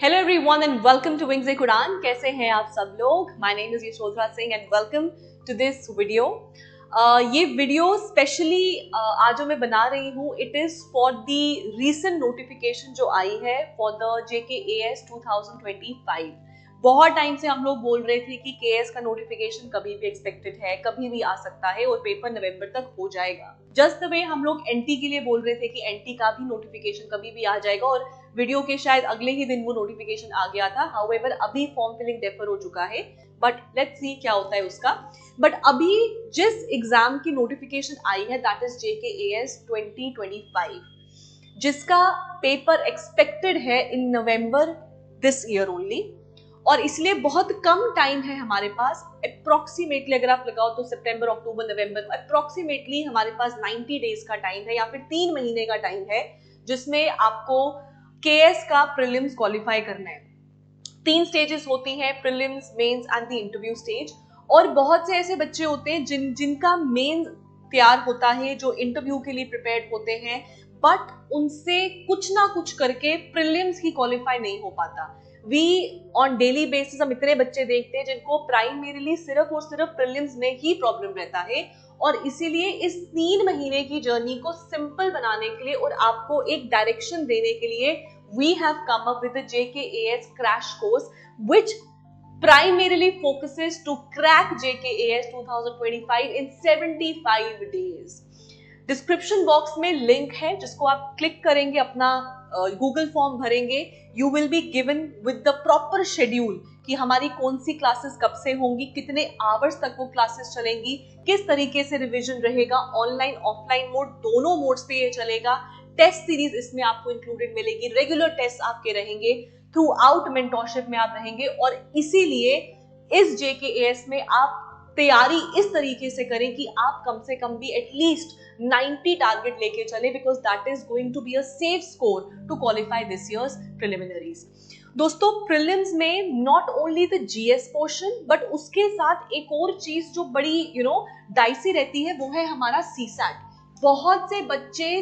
Hello everyone and welcome to wings a कुरान। कैसे हैं आप सब लोग? My name is Yashodhara Singh and welcome to this video. ये वीडियो स्पेशली आज जो मैं बना रही हूँ, it is for the recent notification जो आई है फॉर द JKAS 2025। बहुत टाइम से हम लोग बोल रहे थे कि केएस का नोटिफिकेशन कभी भी एक्सपेक्टेड है, कभी भी आ सकता है और पेपर नवंबर तक हो जाएगा। जस्ट द वे हम लोग एनटी के लिए बोल रहे थे कि एनटी का भी नोटिफिकेशन कभी भी आ जाएगा और वीडियो के शायद अगले ही दिन वो नोटिफिकेशन आ गया था। हाउएवर अभी फॉर्म फिलिंग डेफर हो चुका है, बट लेट्स सी क्या होता है उसका। बट अभी जिस एग्जाम की नोटिफिकेशन आई है दैट इज JKAS 2025, जिसका पेपर एक्सपेक्टेड है इन नवंबर दिस ईयर ओनली, और इसलिए बहुत कम टाइम है हमारे पास। अप्रोक्सीमेटली अगर आप लगाओ तो सितंबर, अक्टूबर, नवंबर, अप्रोक्सीमेटली हमारे पास 90 डेज का टाइम है या फिर 3 महीने का टाइम है, जिसमें आपको केएस का प्रीलिम्स क्वालिफाई करना है। 3 स्टेजेस होती हैं, prelims, mains and the interview stage. और बहुत से ऐसे बच्चे होते हैं जिनका मेंस तैयार होता है, जो इंटरव्यू के लिए प्रिपेयर्ड होते हैं, बट उनसे कुछ ना कुछ करके प्रीलिम्स ही क्वालिफाई नहीं हो पाता। वी ऑन डेली बेसिस हम इतने बच्चे देखते हैं जिनको प्राइमरीली सिर्फ और सिर्फ प्रीलिम्स में ही प्रॉब्लम रहता है, और इसीलिए इस 3 महीने की जर्नी को सिंपल बनाने के लिए और आपको एक डायरेक्शन देने के लिए we have come up with the JKAS crash course which primarily focuses to crack JKAS 2025 in 75 days। Description box में लिंक है जिसको आप क्लिक करेंगे, अपना गूगल फॉर्म भरेंगे, you will be given with the proper schedule कि हमारी कौन सी क्लासेस कब से होंगी, कितने आवर्स तक वो क्लासेस चलेंगी, किस तरीके से रिवीजन रहेगा, ऑनलाइन ऑफलाइन मोड दोनों मोड्स पे ये चलेगा। टेस्ट सीरीज इसमें आपको इंक्लूडेड मिलेगी, रेगुलर टेस्ट आपके रहेंगे, थ्रू आउट मेंटोरशिप में आप रहेंगे। और इसीलिए इस JKAS में आप तैयारी इस तरीके से करें कि आप कम से कम भी एटलीस्ट 90 टारगेट लेके चले, because that is going to be a safe score to qualify this year's preliminaries. दोस्तों, प्रीलिम्स में not only the GS portion, but उसके साथ एक और चीज जो बड़ी डाइसी रहती है, वो है हमारा सीसैट। बहुत से बच्चे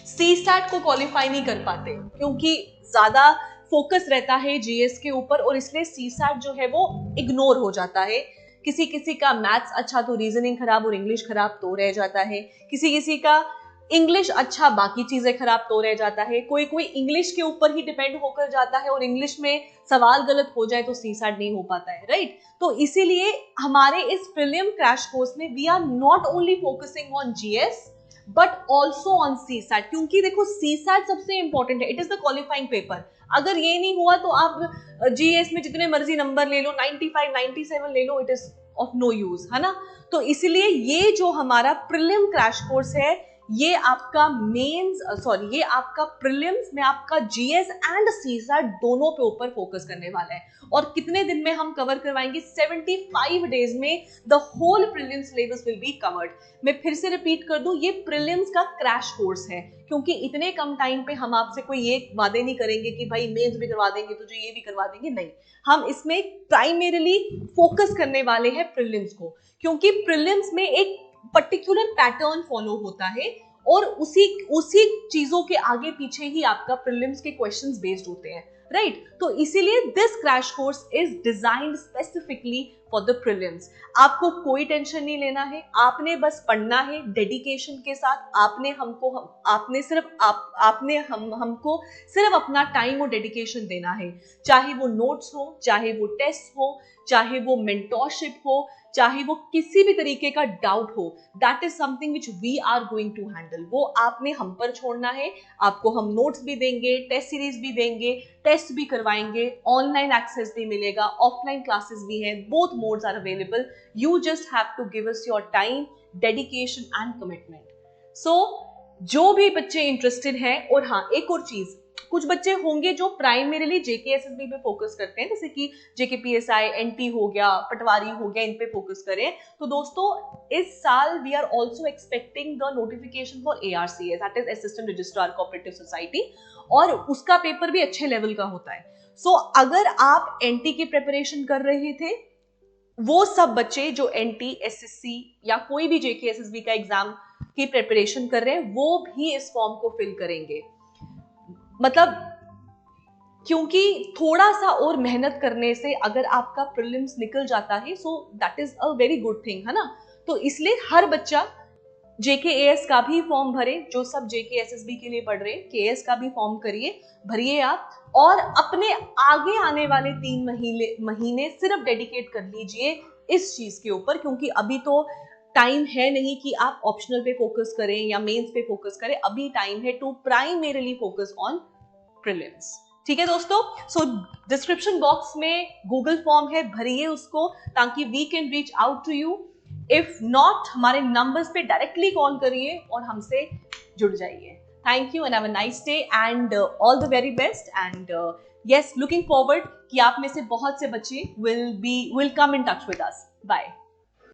सीसैट को क्वालिफाई नहीं कर पाते क्योंकि ज्यादा फोकस रहता है जीएस के ऊपर, और इसलिए सीसैट जो है वो इग्नोर हो जाता है। किसी किसी का मैथ्स अच्छा तो रीजनिंग खराब और इंग्लिश खराब तो रह जाता है, किसी किसी का इंग्लिश अच्छा बाकी चीजें खराब तो रह जाता है, कोई कोई इंग्लिश के ऊपर ही डिपेंड होकर जाता है और इंग्लिश में सवाल गलत हो जाए तो सीसैट नहीं हो पाता है, राइट। तो इसीलिए हमारे इस प्रीलिम क्रैश कोर्स में we are not only focusing on GS but also on CSAT, क्योंकि देखो सीसैट सबसे इंपॉर्टेंट है, it is the qualifying paper. अगर ये नहीं हुआ तो आप जीएस में जितने मर्जी नंबर ले लो, 95, 97 ले लो, it is of no use, है ना। तो इसलिए ये जो हमारा प्रीलिम क्रैश कोर्स है, ये आपका ये आपका प्रीलिम्स में आपका जीएस एंड सीसैट दोनों पे ऊपर फोकस करने वाला है। और कितने दिन में हम कवर करवाएंगे? 75 डेज में the whole prelims syllabus will be covered. मैं फिर से रिपीट कर दूं, ये प्रीलिम्स का क्रैश कोर्स है, क्योंकि इतने कम टाइम पे हम आपसे कोई ये वादे नहीं करेंगे कि भाई मेंस भी करवा देंगे, तुझे ये भी करवा देंगे, नहीं। हम इसमें प्राइमरीली फोकस करने वाले हैं प्रीलिम्स को, क्योंकि प्रीलिम्स में एक पर्टिकुलर पैटर्न फॉलो होता है और उसी चीजों के आगे पीछे ही आपका प्रीलिम्स के क्वेश्चंस बेस्ड होते हैं, राइट। तो इसीलिए this crash course is designed specifically for the prelims. आपको कोई टेंशन नहीं लेना है, आपने बस पढ़ना है डेडिकेशन के साथ। हमको सिर्फ अपना टाइम और डेडिकेशन देना है, चाहे वो नोट्स हो, चाहे वो टेस्ट हो, चाहे वो मेंटोरशिप हो, चाहे वो किसी भी तरीके का डाउट हो, that is something which we are going to handle. वो आपने हम पर छोड़ना है। आपको हम नोट्स भी देंगे, टेस्ट सीरीज भी देंगे, टेस्ट भी करवाएंगे, ऑनलाइन एक्सेस भी मिलेगा, ऑफलाइन क्लासेस भी हैं, both modes are available. You just have to give us your time, dedication and commitment. So जो भी बच्चे इंटरेस्टेड हैं, और हाँ एक और चीज, कुछ बच्चे होंगे जो प्राइमरीली JKSSB पे फोकस करते हैं, जैसे कि JKPSI, NT हो गया, पटवारी हो गया, इन पे फोकस करें। तो दोस्तों, इस साल we are also expecting the notification for ARCS, that is assistant registrar cooperative society, और उसका पेपर भी अच्छे लेवल का होता है। सो अगर आप NT की प्रिपरेशन कर रहे थे, वो सब बच्चे जो NT, SSC या कोई भी JKSSB का एग्जाम की प्रिपरेशन कर रहे हैं, वो भी इस फॉर्म को फिल करेंगे। मतलब क्योंकि थोड़ा सा और मेहनत करने से अगर आपका प्रीलिम्स निकल जाता है, so that is a very good thing, है ना। तो इसलिए हर बच्चा JKAS का भी फॉर्म भरे, जो सब JKSSB के लिए पढ़ रहे हैं, KS का भी फॉर्म भरिए आप, और अपने आगे आने वाले 3 महीने सिर्फ डेडिकेट कर लीजिए इस चीज के ऊपर, क्योंकि अभी तो टाइम है नहीं कि आप ऑप्शनल पे फोकस करें या मेंस पे फोकस करें, अभी टाइम है to primarily focus on prelims. ठीक है दोस्तों, सो डिस्क्रिप्शन बॉक्स में गूगल फॉर्म है, भरिए उसको ताकि we can reach out to you. If not, हमारे नंबर्स पे डायरेक्टली कॉल करिए और हमसे जुड़ जाइए। Thank you and have a nice day and all the very best and yes, looking forward कि आप में से बहुत से बच्चे will come in touch with us. Bye.